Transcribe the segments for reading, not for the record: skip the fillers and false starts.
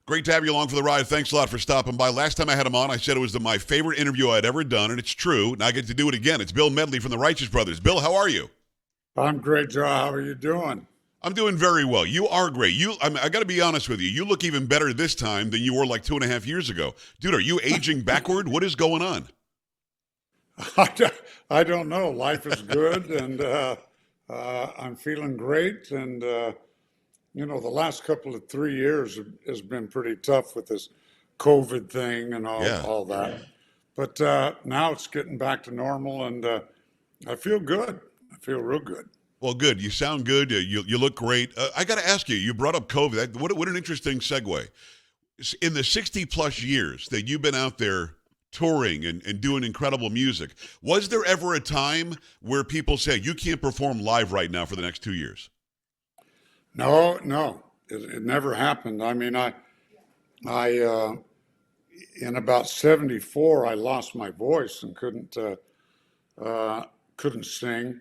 Great to have you along for the ride. Thanks a lot for stopping by. Last time I had him on, I said it was my favorite interview I'd ever done, and it's true. Now I get to do it again. It's Bill Medley from the Righteous Brothers. Bill, how are you? I'm great, Joe. How are you doing? I'm doing very well. You are great. I got to be honest with you. You look even better this time than you were like 2.5 years ago. Dude, are you aging backward? What is going on? I don't know. Life is good, and I'm feeling great. And the last couple of 3 years has been pretty tough with this COVID thing and all Yeah. all that. But now it's getting back to normal, and I feel good. I feel real good. Well, good. You sound good. You look great. I got to ask you, you brought up COVID. What an interesting segue. In the 60 plus years that you've been out there touring and doing incredible music, was there ever a time where people say you can't perform live right now for the next 2 years? No, no, it never happened. I mean, I in about '74, I lost my voice and couldn't sing,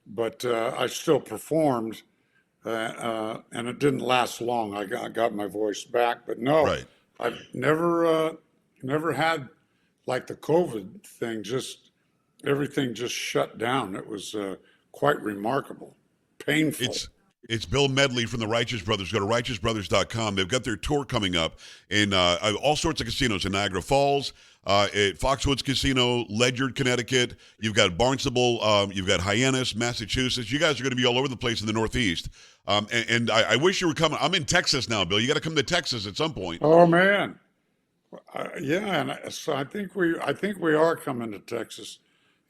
but I still performed, and it didn't last long. I got my voice back, but no, Right. I've never had like the COVID thing. Just everything just shut down. It was quite remarkable, painful. It's it's Bill Medley from the Righteous Brothers. Go to righteousbrothers.com. They've got their tour coming up in all sorts of casinos in Niagara Falls, at Foxwoods Casino, Ledyard, Connecticut. You've got Barnstable. You've got Hyannis, Massachusetts. You guys are going to be all over the place in the Northeast. And I wish you were coming. I'm in Texas now, Bill. You got to come to Texas at some point. Oh man, yeah, and so I think we are coming to Texas.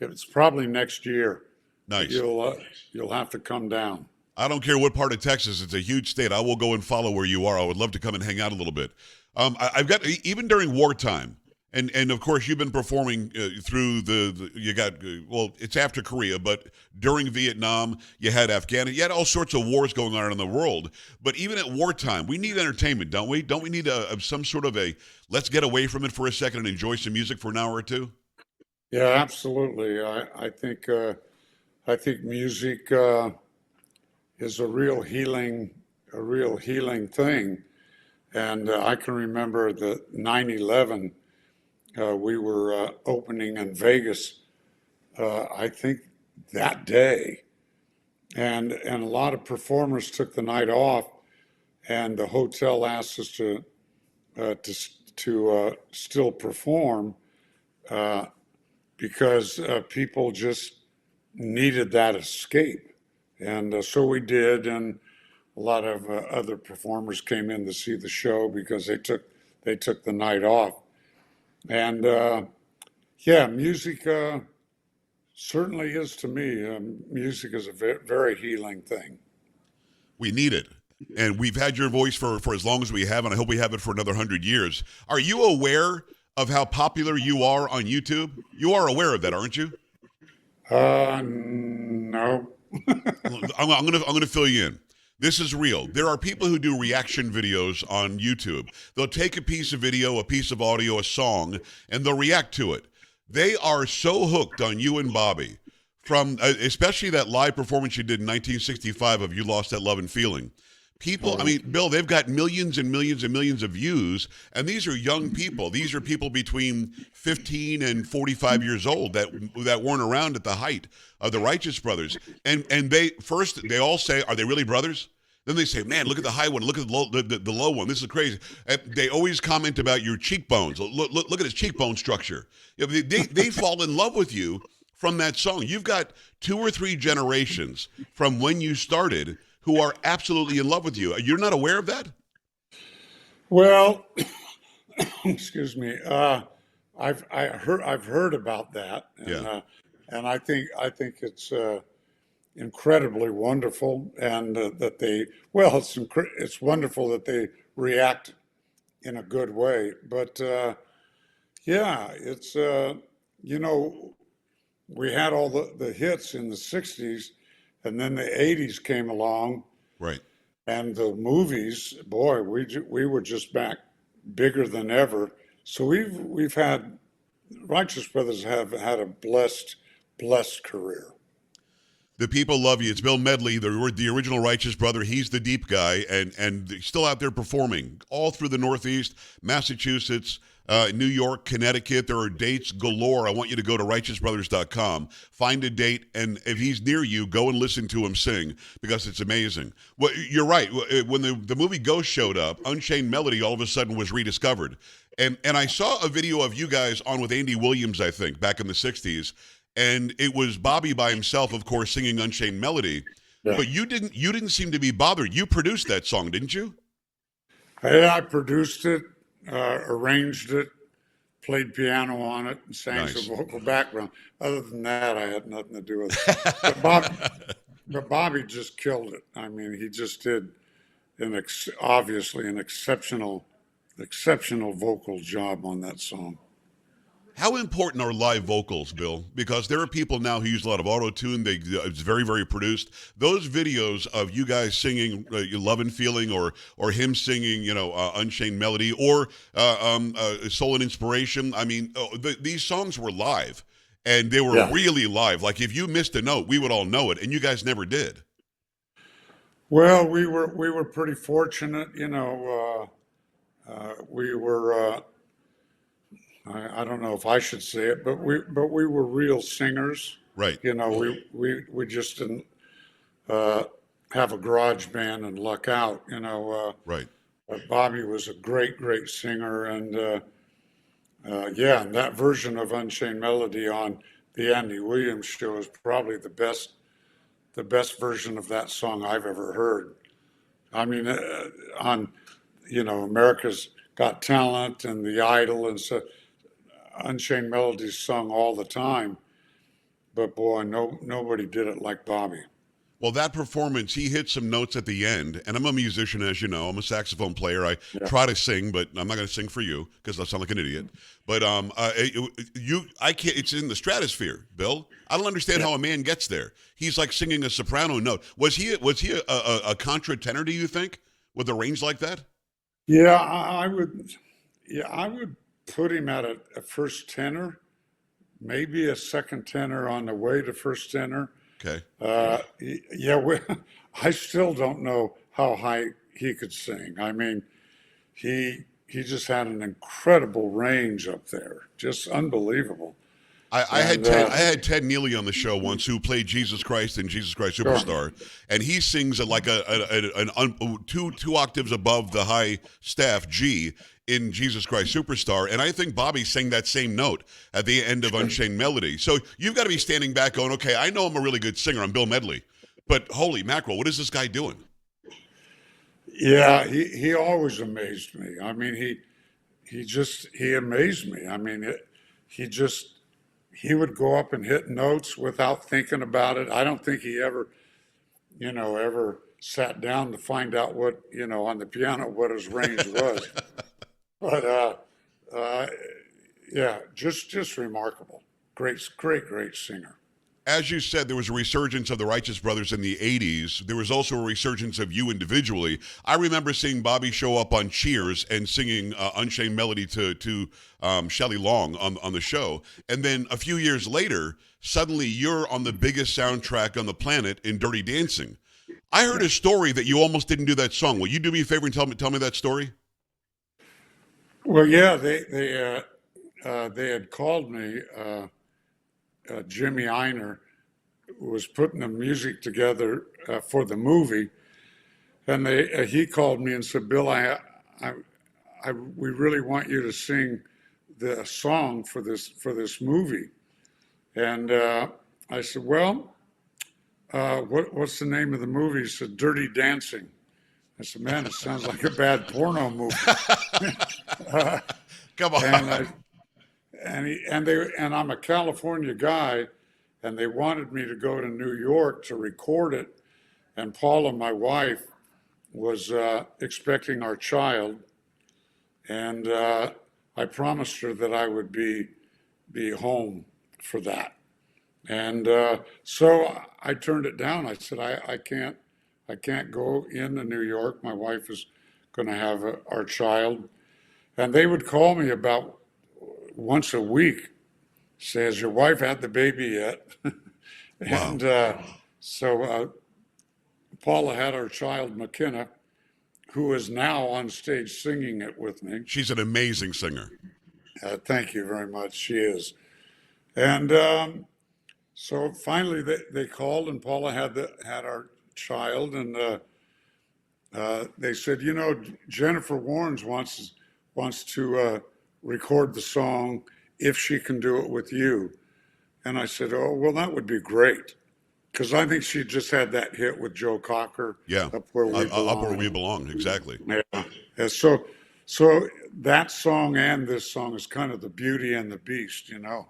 It's probably next year. Nice. You'll have to come down. I don't care what part of Texas. It's a huge state. I will go and follow where you are. I would love to come and hang out a little bit. I've got even during wartime, and of course you've been performing through you got well, it's after Korea, but during Vietnam you had Afghanistan, you had all sorts of wars going on in the world. But even at wartime, we need entertainment, don't we? Don't we need some sort of a let's get away from it for a second and enjoy some music for an hour or two? Yeah, absolutely. I think music is a real healing thing. And I can remember the 9/11. We were opening in Vegas. I think that day, and a lot of performers took the night off, and the hotel asked us to still perform uh, because people just needed that escape, and so we did. And a lot of other performers came in to see the show because they took the night off. And yeah, music certainly is to me. Music is a very healing thing. We need it. And we've had your voice for as long as we have, and I hope we have it for another 100 years. Are you aware of how popular you are on YouTube? You are aware of that, aren't you? No. I'm gonna fill you in. This is real. There are people who do reaction videos on YouTube. They'll take a piece of video, a piece of audio, a song, and they'll react to it. They are so hooked on you and Bobby, from especially that live performance you did in 1965 of "You Lost That Love and Feeling." People, I Oh, mean, Bill, they've got millions and millions and millions of views, and these are young people. These are people between 15 and 45 years old that weren't around at the height of the Righteous Brothers. And they all say, "Are they really brothers?" Then they say, "Man, look at the high one. Look at the low one. This is crazy." They always comment about your cheekbones. Look at his cheekbone structure. You know, they fall in love with you from that song. You've got two or three generations from when you started who are absolutely in love with you. You're not aware of that? well, excuse me. I've heard about that, Yeah. and I think it's incredibly wonderful, and that it's wonderful that they react in a good way. But yeah, it's you know we had all the hits in the '60s, and then the '80s came along, Right. and the movies. Boy, we were just back bigger than ever. So we've had Righteous Brothers have had a blessed career. The people love you. It's Bill Medley, the original Righteous Brother. He's the deep guy, and he's still out there performing all through the Northeast, Massachusetts, New York, Connecticut. There are dates galore. I want you to go to righteousbrothers.com, find a date, and if he's near you, go and listen to him sing because it's amazing. Well, you're right. When the movie Ghost showed up, Unchained Melody all of a sudden was rediscovered. And I saw a video of you guys on with Andy Williams, I think, back in the 60s. And it was Bobby by himself, of course, singing Unchained Melody. Yeah. But you didn't seem to be bothered. You produced that song, didn't you? I produced it, arranged it, played piano on it, and sang Nice. some vocal background. Other than that, I had nothing to do with it. But Bobby just killed it. I mean, he just did obviously an exceptional vocal job on that song. How important are live vocals, Bill? Because there are people now who use a lot of auto-tune. It's very, very produced. Those videos of you guys singing Love and Feeling or him singing, Unchained Melody or Soul and Inspiration. I mean, these songs were live, and they were really live. Like if you missed a note, we would all know it, and you guys never did. Well, we were pretty fortunate, we were. I don't know if I should say it, but we were real singers. Right. We just didn't have a garage band and luck out. Right. But Bobby was a great singer, and and that version of Unchained Melody on the Andy Williams show is probably the best version of that song I've ever heard. I mean, on America's Got Talent and The Idol and so. Unchained Melody's sung all the time, but boy, nobody did it like Bobby. Well, that performance, he hit some notes at the end, and I'm a musician, as you know. I'm a saxophone player. I try to sing, but I'm not going to sing for you because I sound like an idiot. But I can't. It's in the stratosphere, Bill. I don't understand how a man gets there. He's like singing a soprano note. Was he a contra tenor? Do you think with a range like that? Yeah, I would. Yeah, I would put him at a first tenor, maybe a second tenor on the way to first tenor. Okay. I still don't know how high he could sing. I mean, he just had an incredible range up there, just unbelible. I had Ted Neely on the show once, who played Jesus Christ in Jesus Christ Superstar, and he sings at like two octaves above the high staff G in Jesus Christ Superstar, and I think Bobby sang that same note at the end of Unchained Melody. So you've got to be standing back going, okay, I know I'm a really good singer. I'm Bill Medley, but holy mackerel, what is this guy doing? Yeah, he always amazed me. I mean, he amazed me. I mean, he would go up and hit notes without thinking about it. I don't think he ever sat down to find out what, on the piano, what his range was. But just remarkable. Great singer. As you said, there was a resurgence of the Righteous Brothers in the 80s. There was also a resurgence of you individually. I remember seeing Bobby show up on Cheers and singing Unchained Melody to Shelley Long on the show. And then a few years later, suddenly you're on the biggest soundtrack on the planet in Dirty Dancing. I heard a story that you almost didn't do that song. Will you do me a favor and tell me that story? Well, yeah, they had called me. Jimmy Einer was putting the music together for the movie, and he called me and said, "Bill, we really want you to sing the song for this movie." And I said, "Well, what's the name of the movie?" He said, "Dirty Dancing." I said, "Man, it sounds like a bad porno movie." Come on. And I'm a California guy, and they wanted me to go to New York to record it. And Paula, my wife, was expecting our child, and I promised her that I would be home for that. And so I turned it down. I said, I can't go into New York. My wife is going to have our child. And they would call me about once a week, say, "Has your wife had the baby yet?" And So Paula had our child McKenna, who is now on stage singing it with me. She's an amazing singer. Thank you very much. She is. And so finally they called, and Paula had our child, and they said, you know, Jennifer Warnes wants to record the song if she can do it with you. And I said, oh, well, that would be great. Because I think she just had that hit with Joe Cocker, Yeah, Up Where We Belong. Up Where We Belong, exactly. Yeah. And so that song and this song is kind of the beauty and the beast, you know,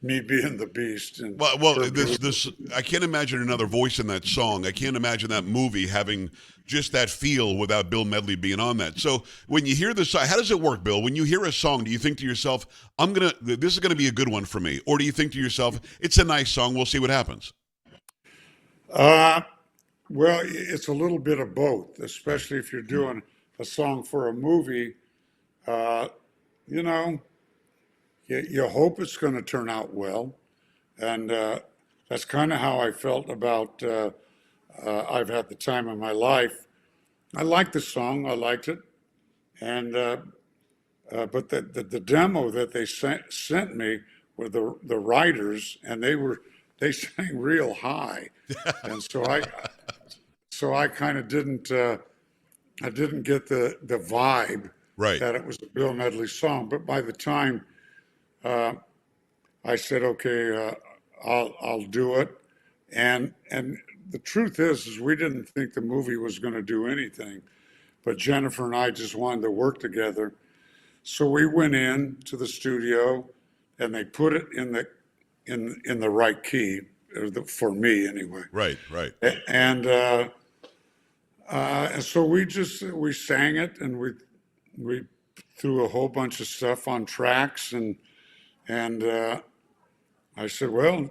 me being the beast. And Well, this I can't imagine another voice in that song. I can't imagine that movie having just that feel without Bill Medley being on that. So when you hear this, how does it work, Bill? When you hear a song, do you think to yourself, this is gonna be a good one for me," or do you think to yourself, "It's a nice song, we'll see what happens"? Well, it's a little bit of both, especially if you're doing a song for a movie. You know, you hope it's going to turn out well. And that's kind of how I felt about I've Had the Time of My Life. I liked the song, I liked it. And but the demo that they sent me were the writers, and they sang real high. And so I kind of didn't I didn't get the vibe Right. that it was a Bill Medley song. But by the time I said, okay, I'll do it, and the truth is we didn't think the movie was going to do anything, but Jennifer and I just wanted to work together. So we went in to the studio, and they put it in the right key for me anyway. Right, right. And so we sang it, and we threw a whole bunch of stuff on tracks, and I said, well,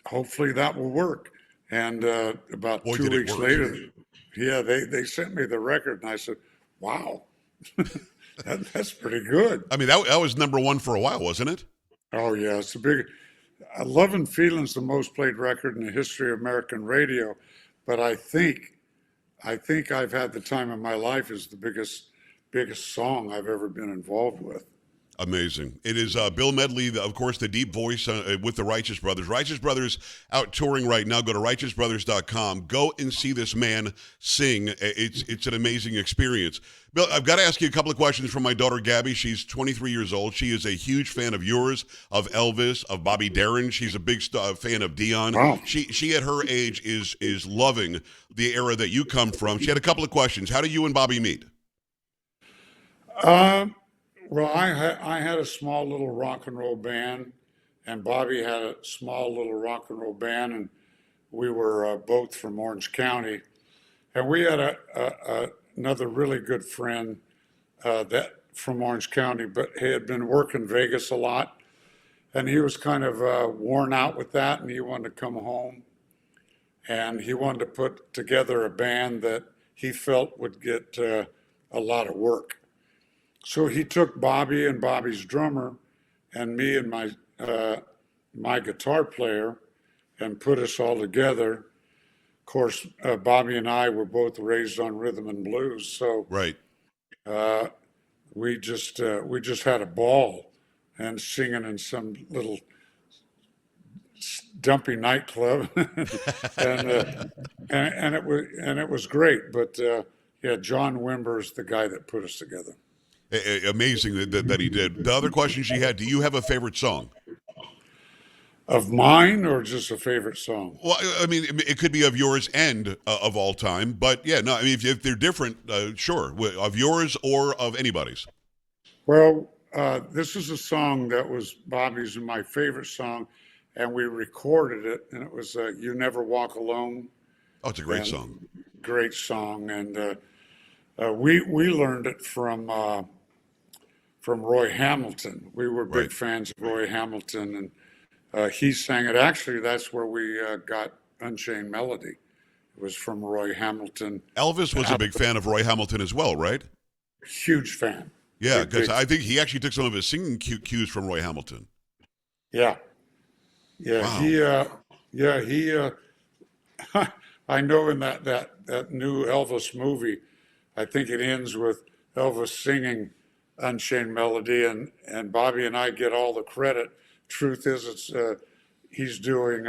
hopefully that will work. And about Boy, 2 did it weeks work. later, yeah, they sent me the record, and I said, wow, that's pretty good. I mean, that was number one for a while, wasn't it? Oh yeah, it's a big. Love and Feeling's the most played record in the history of American radio, but I think I've Had the Time of My Life is the biggest song I've ever been involved with. Amazing. It is Bill Medley, of course, the deep voice with the Righteous Brothers. Righteous Brothers out touring right now. Go to righteousbrothers.com. Go and see this man sing. It's an amazing experience. Bill, I've got to ask you a couple of questions from my daughter, Gabby. She's 23 years old. She is a huge fan of yours, of Elvis, of Bobby Darin. She's a big fan of Dion. Wow. She at her age is loving the era that you come from. She had a couple of questions. How did you and Bobby meet? Well, I had a small little rock and roll band, and Bobby had a small little rock and roll band, and we were both from Orange County. And we had another really good friend that from Orange County, but he had been working Vegas a lot, and he was kind of worn out with that, and he wanted to come home, and he wanted to put together a band that he felt would get a lot of work. So he took Bobby and Bobby's drummer and me and my guitar player and put us all together. Of course, Bobby and I were both raised on rhythm and blues, so Right. we just had a ball and singing in some little dumpy nightclub, and it was great. But yeah, John Wimber is the guy that put us together. Amazing that he did. The other question she had, do you have a favorite song? Of mine, or just a favorite song? Well, I mean, it could be of yours and of all time, but yeah, no, I mean, if they're different, sure, of yours or of anybody's. Well, this is a song that was Bobby's and my favorite song, and we recorded it, and it was "You Never Walk Alone." Oh, it's a great And song. Great song, and we learned it from Roy Hamilton. We were big Right. fans of Roy Hamilton, and he sang it. Actually, that's where we got Unchained Melody. It was from Roy Hamilton. Elvis was a big fan of Roy Hamilton as well, right? Huge fan. Yeah, Big, because big. I think he actually took some of his singing cues from Roy Hamilton. Yeah, yeah. Wow. He I know in that new Elvis movie, I think it ends with Elvis singing Unchained Melody, and Bobby and I get all the credit. Truth is, it's he's doing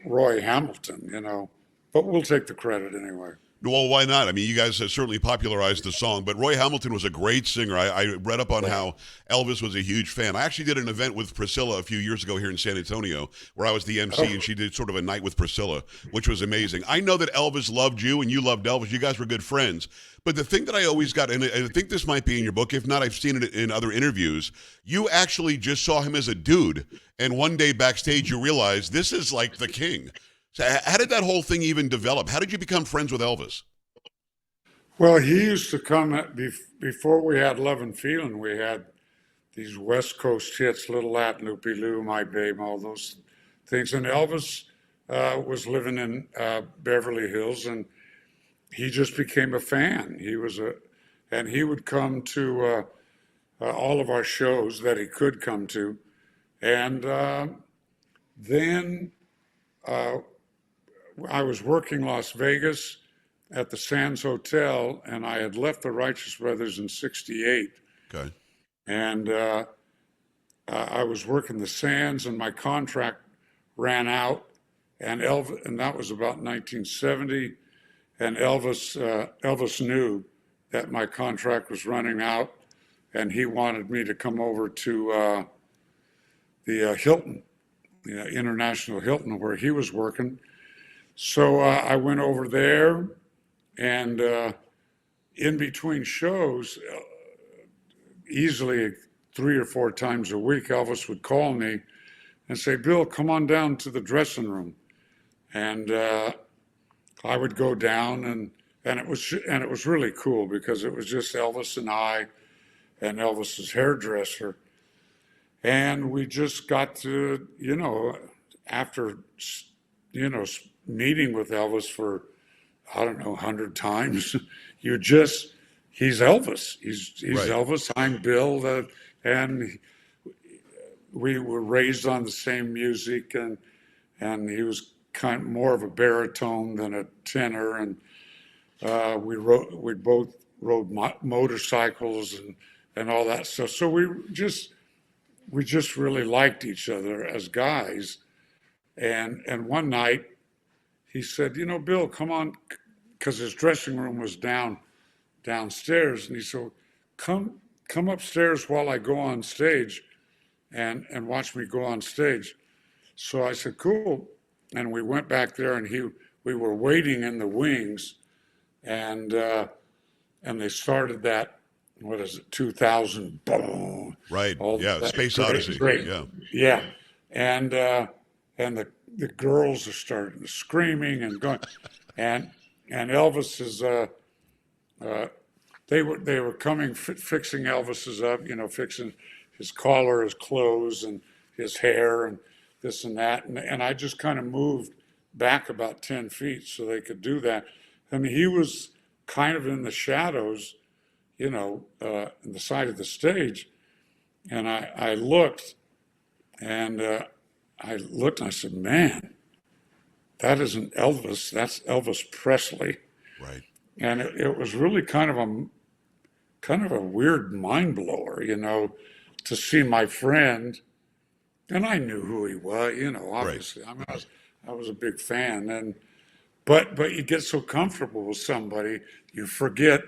Roy Hamilton, but we'll take the credit anyway. Well, why not? I mean, you guys have certainly popularized the song, but Roy Hamilton was a great singer. I read up on how Elvis was a huge fan. I actually did an event with Priscilla a few years ago here in San Antonio where I was the MC and she did sort of a night with Priscilla, which was amazing. I know that Elvis loved you and you loved Elvis. You guys were good friends. But the thing that I always got, and I think this might be in your book, if not, I've seen it in other interviews, you actually just saw him as a dude. And one day backstage, you realized this is like the king. So how did that whole thing even develop? How did you become friends with Elvis? Well, he used to come before we had Love and Feeling. We had these West Coast hits, Little Latin, Loopy Loo, My Babe, all those things. And Elvis was living in Beverly Hills, and he just became a fan. And he would come to all of our shows that he could come to. And then I was working Las Vegas at the Sands Hotel, and I had left the Righteous Brothers in '68. Okay. And I was working the Sands, and my contract ran out, and that was about 1970. And Elvis knew that my contract was running out, and he wanted me to come over to the Hilton, the International Hilton, where he was working. So I went over there, and in between shows, easily 3 or 4 times a week, Elvis would call me and say, "Bill, come on down to the dressing room." And I would go down, and it was really cool because it was just Elvis and I and Elvis's hairdresser. And we just got to, after, meeting with Elvis for, I don't know, 100 times, he's Elvis. He's Right. Elvis. I'm Bill. And we were raised on the same music, and he was kind of more of a baritone than a tenor. And we both rode motorcycles and all that stuff. So we just really liked each other as guys. And one night he said, "Bill, come on," because his dressing room was downstairs. And he said, come upstairs while I go on stage and watch me go on stage. So I said, "Cool." And we went back there, and we were waiting in the wings, and they started that, what is it, 2000, boom. Right. All Yeah. that Space Odyssey. great. Yeah. Yeah. And the girls are starting screaming and going, and Elvis is they were coming fixing Elvis's up, fixing his collar, his clothes, and his hair, and this and that, and I just kind of moved back about 10 feet so they could do that. I mean, he was kind of in the shadows, in the side of the stage, and I looked, and I said, "Man, that isn't Elvis. That's Elvis Presley." Right. And it was really kind of a weird mind blower, to see my friend, and I knew who he was, obviously. I mean, I was a big fan, but you get so comfortable with somebody, you forget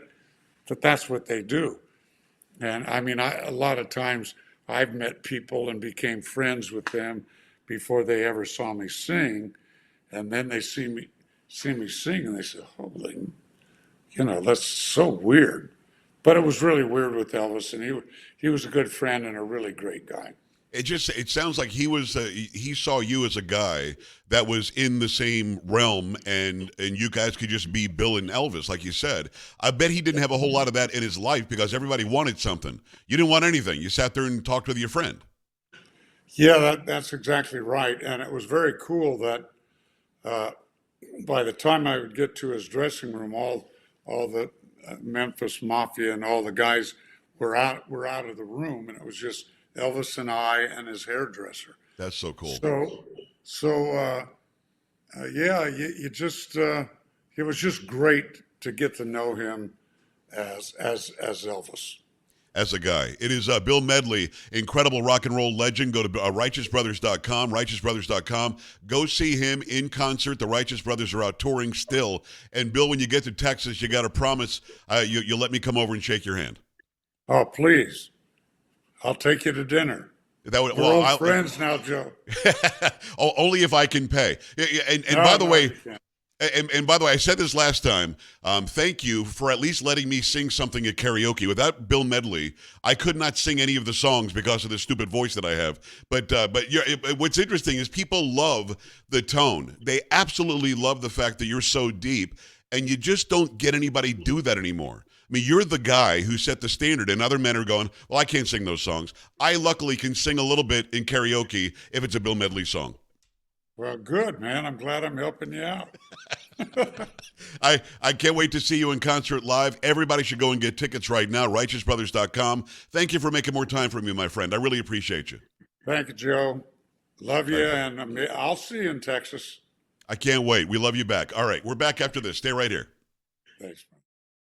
that that's what they do. And I mean, a lot of times I've met people and became friends with them before they ever saw me sing, and then they see me sing, and they say, "Holy, that's so weird." But it was really weird with Elvis, and he was a good friend and a really great guy. It sounds like he saw you as a guy that was in the same realm, and you guys could just be Bill and Elvis, like you said. I bet he didn't have a whole lot of that in his life because everybody wanted something. You didn't want anything. You sat there and talked with your friend. Yeah, that's exactly right. And it was very cool that by the time I would get to his dressing room, all the Memphis Mafia and all the guys were out of the room, and it was just Elvis and I and his hairdresser. That's so cool. So Yeah, you just it was just great to get to know him as Elvis. As a guy. It is Bill Medley, incredible rock and roll legend. Go to righteousbrothers.com, righteousbrothers.com. Go see him in concert. The Righteous Brothers are out touring still. And Bill, when you get to Texas, you got to promise you'll let me come over and shake your hand. Oh, please, I'll take you to dinner. That would, We're well, old friends now, Joe. only if I can pay. And No, by the no, way, you can't. and by the way, I said this last time. Thank you for at least letting me sing something at karaoke. Without Bill Medley, I could not sing any of the songs because of the stupid voice that I have. But what's interesting is people love the tone. They absolutely love the fact that you're so deep, and you just don't get anybody do that anymore. I mean, you're the guy who set the standard, and other men are going, well, I can't sing those songs. I luckily can sing a little bit in karaoke if it's a Bill Medley song. Well, good, man. I'm glad I'm helping you out. I can't wait to see you in concert live. Everybody should go and get tickets right now, righteousbrothers.com. Thank you for making more time for me, my friend. I really appreciate you. Thank you, Joe. Love you, Thank you. and I'll see you in Texas. I can't wait. We love you back. All right, we're back after this. Stay right here. Thanks.